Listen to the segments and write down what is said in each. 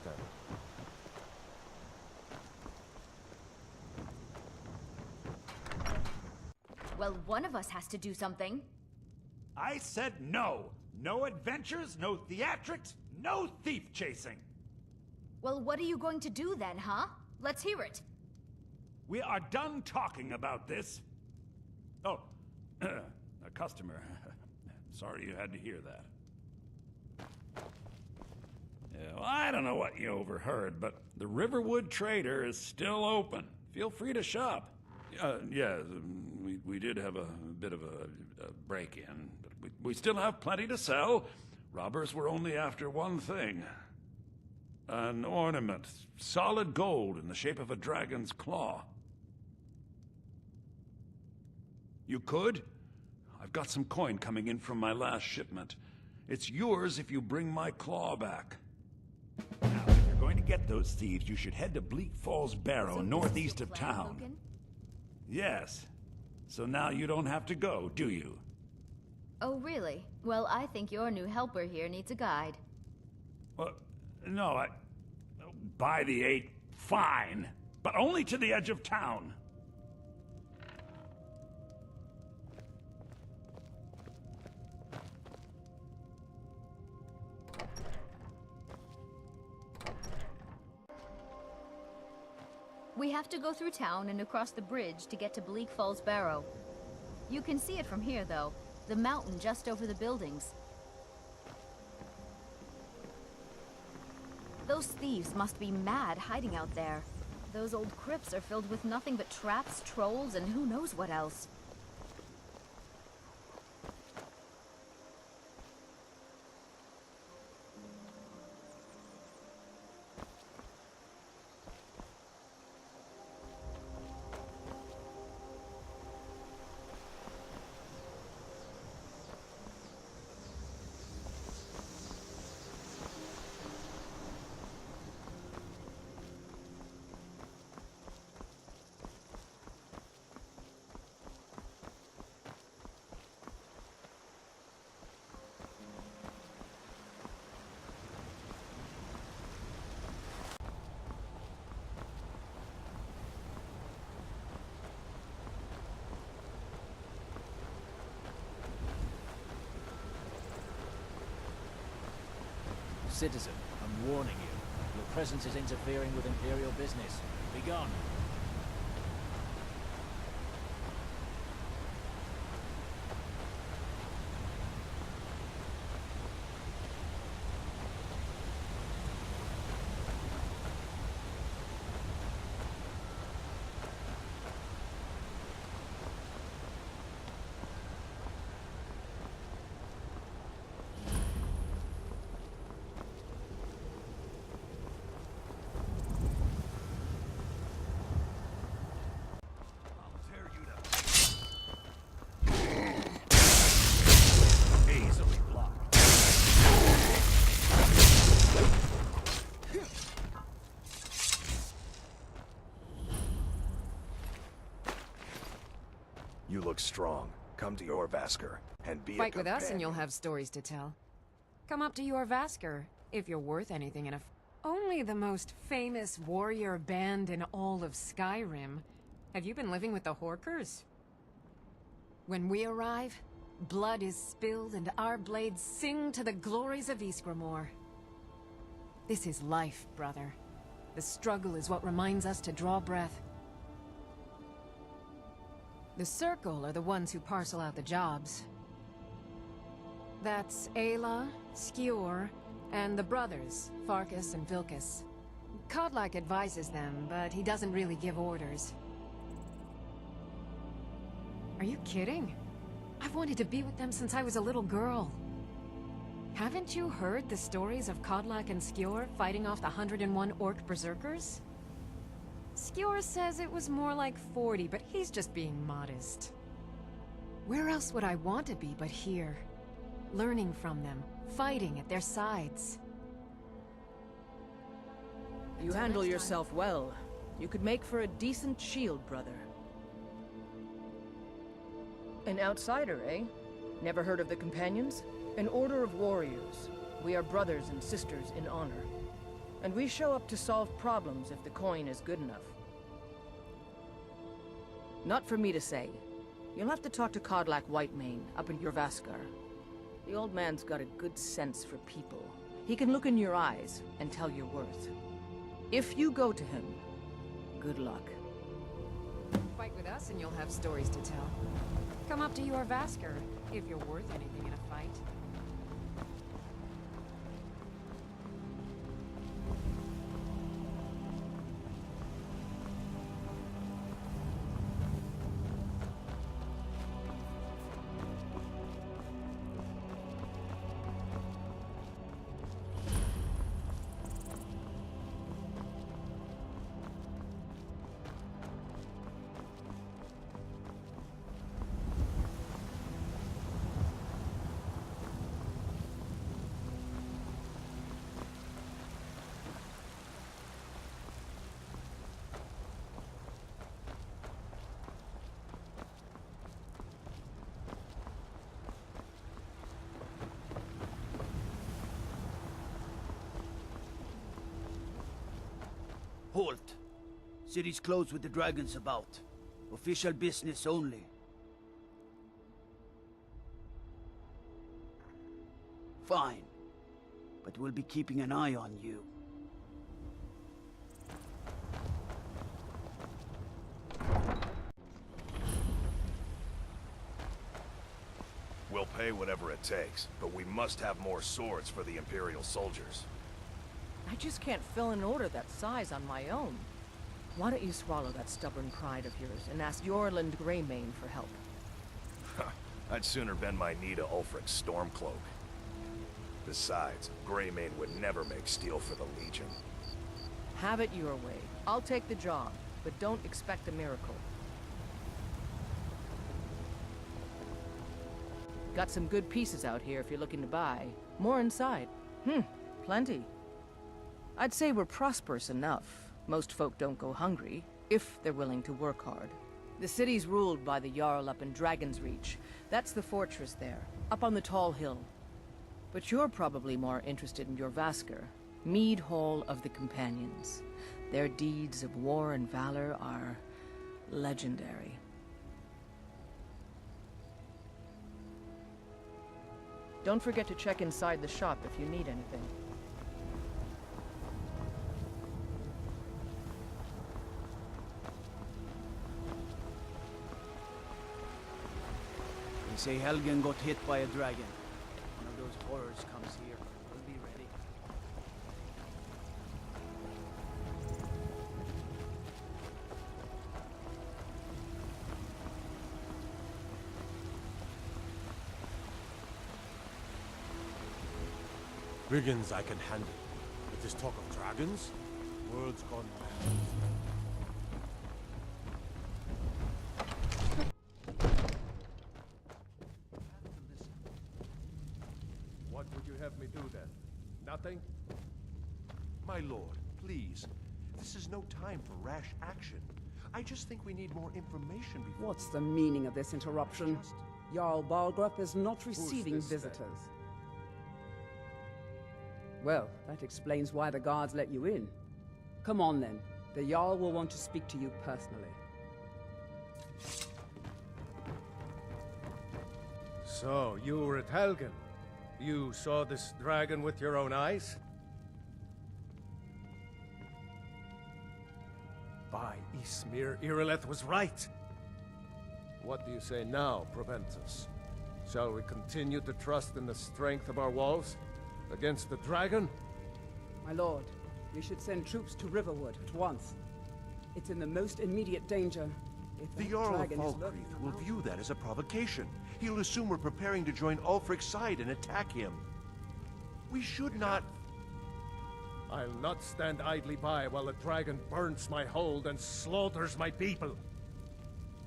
better. Well, one of us has to do something. I said no! No adventures, no theatrics, no thief chasing! Well, what are you going to do then, huh? Let's hear it. We are done talking about this. Oh, a customer. Sorry you had to hear that. Yeah, well, I don't know what you overheard, but the Riverwood Trader is still open. Feel free to shop. Yeah, we did have a bit of a break-in, but we still have plenty to sell. Robbers were only after one thing. An ornament, solid gold in the shape of a dragon's claw. You could? I've got some coin coming in from my last shipment. It's yours if you bring my claw back. Now, if you're going to get those thieves, you should head to Bleak Falls Barrow, northeast of town. Logan? Yes. So now you don't have to go, do you? Oh, really? Well, I think your new helper here needs a guide. Well, no, by the 8, fine. But only to the edge of town. We have to go through town and across the bridge to get to Bleak Falls Barrow. You can see it from here, though. The mountain just over the buildings. Those thieves must be mad hiding out there. Those old crypts are filled with nothing but traps, trolls, and who knows what else. Citizen, I'm warning you. Your presence is interfering with Imperial business. Be gone. You look strong. Come to your Vasker and be Fight a with us and companion. you'll have stories to tell. Come up to your Vasker, if you're worth anything in a... Only the most famous warrior band in all of Skyrim. Have you been living with the Horkers? When we arrive, blood is spilled and our blades sing to the glories of Ysgramor. This is life, brother. The struggle is what reminds us to draw breath. The Circle are the ones who parcel out the jobs. That's Ayla, Skjor, and the brothers, Farkas and Vilkas. Kodlak advises them, but he doesn't really give orders. Are you kidding? I've wanted to be with them since I was a little girl. Haven't you heard the stories of Kodlak and Skjor fighting off the 101 orc berserkers? Skjor says it was more like 40, but he's just being modest. Where else would I want to be but here? Learning from them, fighting at their sides. You handle yourself well. You could make for a decent shield, brother. An outsider, eh? Never heard of the Companions? An order of warriors. We are brothers and sisters in honor. And we show up to solve problems if the coin is good enough. Not for me to say. You'll have to talk to Kodlak Whitemane up in Jorvaskar. The old man's got a good sense for people. He can look in your eyes and tell your worth. If you go to him, good luck. Fight with us and you'll have stories to tell. Come up to Jorvaskar if you're worth anything in a fight. Halt! City's closed with the dragons about. Official business only. Fine. But we'll be keeping an eye on you. We'll pay whatever it takes, but we must have more swords for the Imperial soldiers. I just can't fill an order that size on my own. Why don't you swallow that stubborn pride of yours and ask Yorland Greymane for help? I'd sooner bend my knee to Ulfric's Stormcloak. Besides, Greymane would never make steel for the Legion. Have it your way. I'll take the job, but don't expect a miracle. Got some good pieces out here if you're looking to buy. More inside. Plenty. I'd say we're prosperous enough. Most folk don't go hungry, if they're willing to work hard. The city's ruled by the Jarl up in Dragon's Reach. That's the fortress there, up on the tall hill. But you're probably more interested in Jorvaskar, Mead Hall of the Companions. Their deeds of war and valor are legendary. Don't forget to check inside the shop if you need anything. They say Helgen got hit by a dragon. One of those horrors comes here. We'll be ready. Brigands I can handle. But this talk of dragons? World's gone mad. What would you have me do then? Nothing? My lord, please. This is no time for rash action. I just think we need more information before... What's the meaning of this interruption? Jarl Balgrup is not receiving this then? visitors. Well, that explains why the guards let you in. Come on then. The Jarl will want to speak to you personally. So, you were at Helgen. You saw this dragon with your own eyes? By Ysmir, Irileth was right. What do you say now, Proventus? Shall we continue to trust in the strength of our walls? Against the dragon? My lord, we should send troops to Riverwood at once. It's in the most immediate danger. If The that Jarl of dragon is lurking Falkreath will around- view that as a provocation. He'll assume we're preparing to join Ulfric's side and attack him. We should not... I'll not stand idly by while the dragon burns my hold and slaughters my people.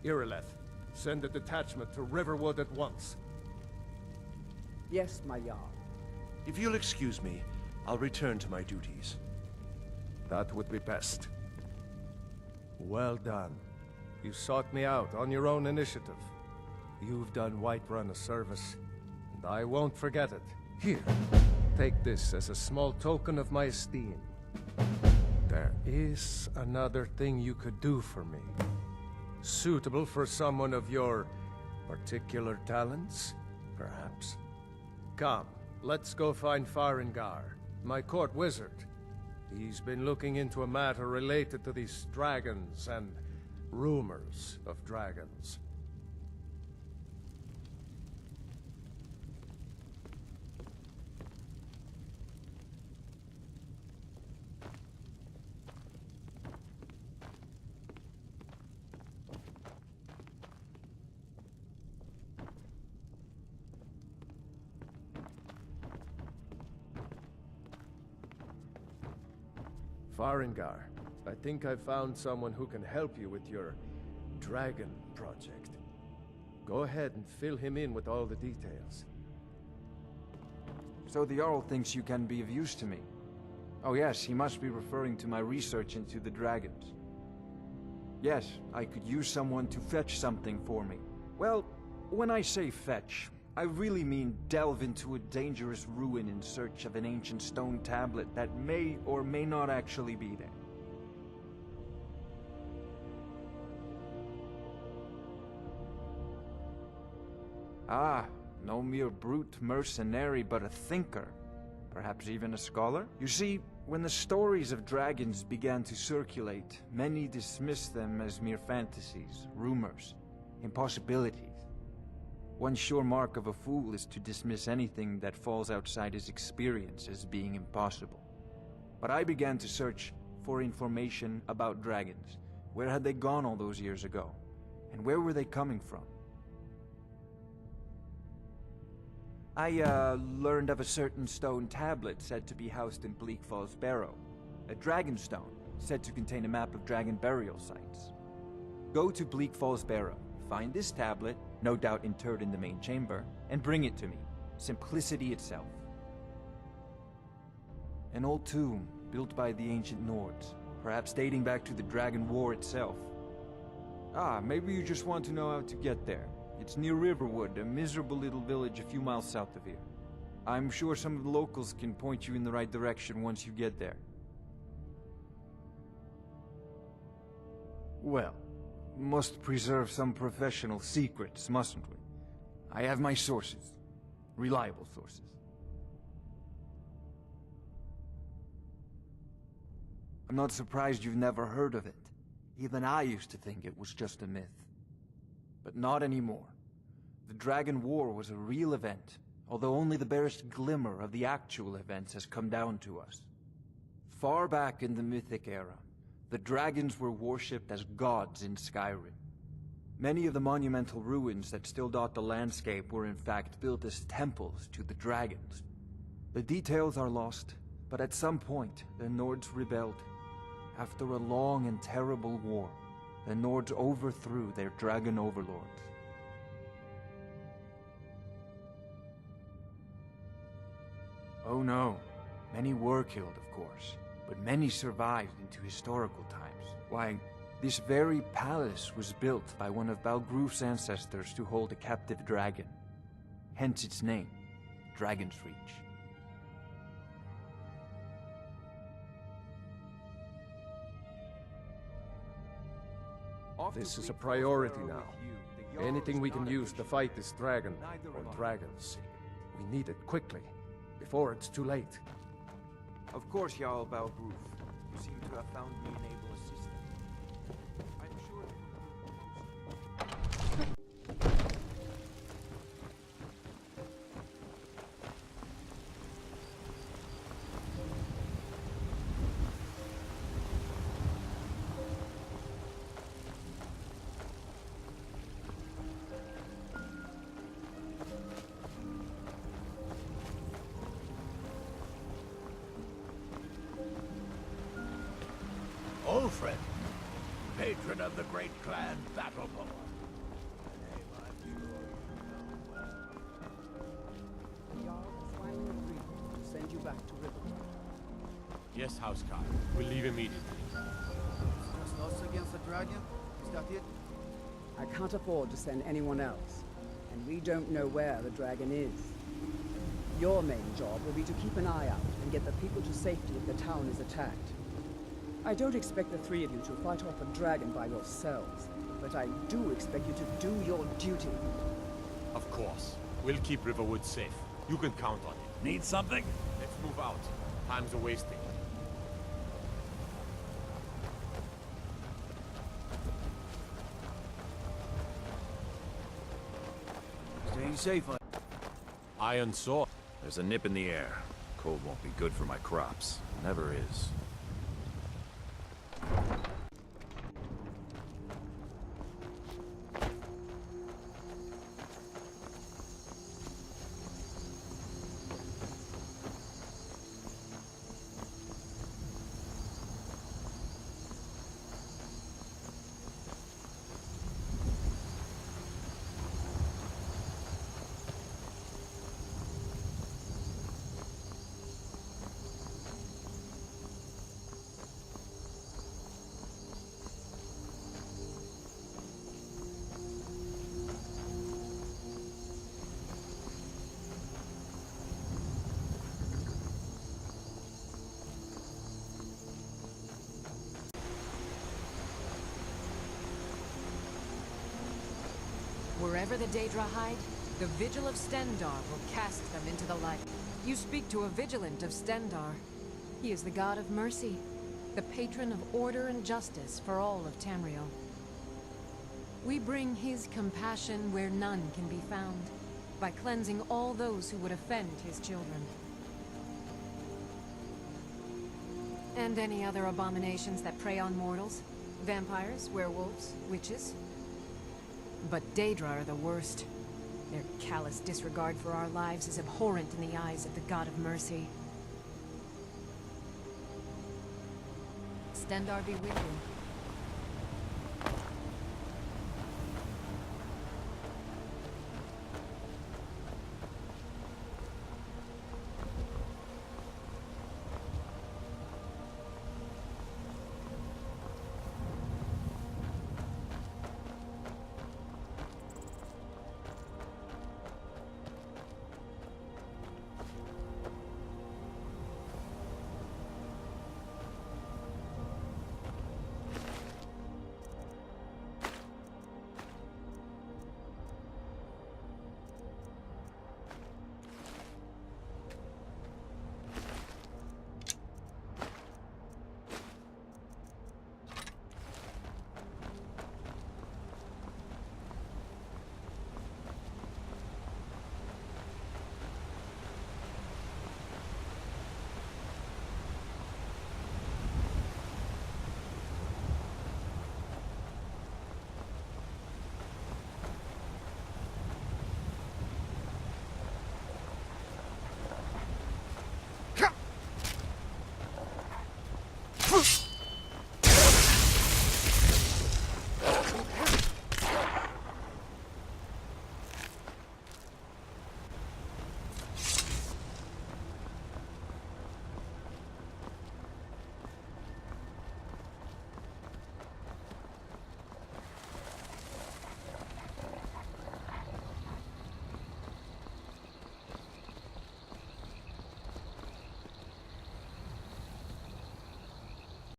Irileth, send a detachment to Riverwood at once. Yes, my Jarl. If you'll excuse me, I'll return to my duties. That would be best. Well done. You sought me out on your own initiative. You've done Whiterun a service, and I won't forget it. Here, take this as a small token of my esteem. There is another thing you could do for me. Suitable for someone of your particular talents, perhaps. Come, let's go find Farengar, my court wizard. He's been looking into a matter related to these dragons and rumors of dragons. Farengar, I think I've found someone who can help you with your dragon project. Go ahead and fill him in with all the details. So the Jarl thinks you can be of use to me. Oh yes, he must be referring to my research into the dragons. Yes, I could use someone to fetch something for me. Well, when I say fetch, I really mean delve into a dangerous ruin in search of an ancient stone tablet that may or may not actually be there. Ah, no mere brute mercenary, but a thinker. Perhaps even a scholar? You see, when the stories of dragons began to circulate, many dismissed them as mere fantasies, rumors, impossibilities. One sure mark of a fool is to dismiss anything that falls outside his experience as being impossible. But I began to search for information about dragons. Where had they gone all those years ago? And where were they coming from? I learned of a certain stone tablet said to be housed in Bleak Falls Barrow. A dragon stone said to contain a map of dragon burial sites. Go to Bleak Falls Barrow. Find this tablet, no doubt interred in the main chamber, and bring it to me. Simplicity itself. An old tomb, built by the ancient Nords, perhaps dating back to the Dragon War itself. Ah, maybe you just want to know how to get there. It's near Riverwood, a miserable little village a few miles south of here. I'm sure some of the locals can point you in the right direction once you get there. Well, must preserve some professional secrets, mustn't we? I have my sources. Reliable sources. I'm not surprised you've never heard of it. Even I used to think it was just a myth. But not anymore. The Dragon War was a real event, although only the barest glimmer of the actual events has come down to us. Far back in the Mythic era, the dragons were worshipped as gods in Skyrim. Many of the monumental ruins that still dot the landscape were in fact built as temples to the dragons. The details are lost, but at some point, the Nords rebelled. After a long and terrible war, the Nords overthrew their dragon overlords. Oh no, many were killed, of course, but many survived into historical times. Why, this very palace was built by one of Balgruf's ancestors to hold a captive dragon. Hence its name, Dragon's Reach. This is a priority now. Anything we can use to fight this dragon, or dragons. We need it quickly, before it's too late. Of course, Jarl Balgruf. You seem to have found me an able assistant. I'm sure... Ulfred, patron of the great clan Battleborn. The Jarl has finally agreed to send you back to Riverwood. Yes, Housecarl. We'll leave immediately. Just us against the dragon? Is that it? I can't afford to send anyone else, and we don't know where the dragon is. Your main job will be to keep an eye out and get the people to safety if the town is attacked. I don't expect the three of you to fight off a dragon by yourselves, but I do expect you to do your duty. Of course. We'll keep Riverwood safe. You can count on it. Need something? Let's move out. Time's a wasting. Staying safe. Iron Sword. There's a nip in the air. Cold won't be good for my crops. Never is. Wherever the Daedra hide, the Vigil of Stendarr will cast them into the light. You speak to a Vigilant of Stendarr. He is the god of mercy, the patron of order and justice for all of Tamriel. We bring his compassion where none can be found, by cleansing all those who would offend his children. And any other abominations that prey on mortals? Vampires, werewolves, witches? But Daedra are the worst. Their callous disregard for our lives is abhorrent in the eyes of the God of Mercy. Stendarr be with you.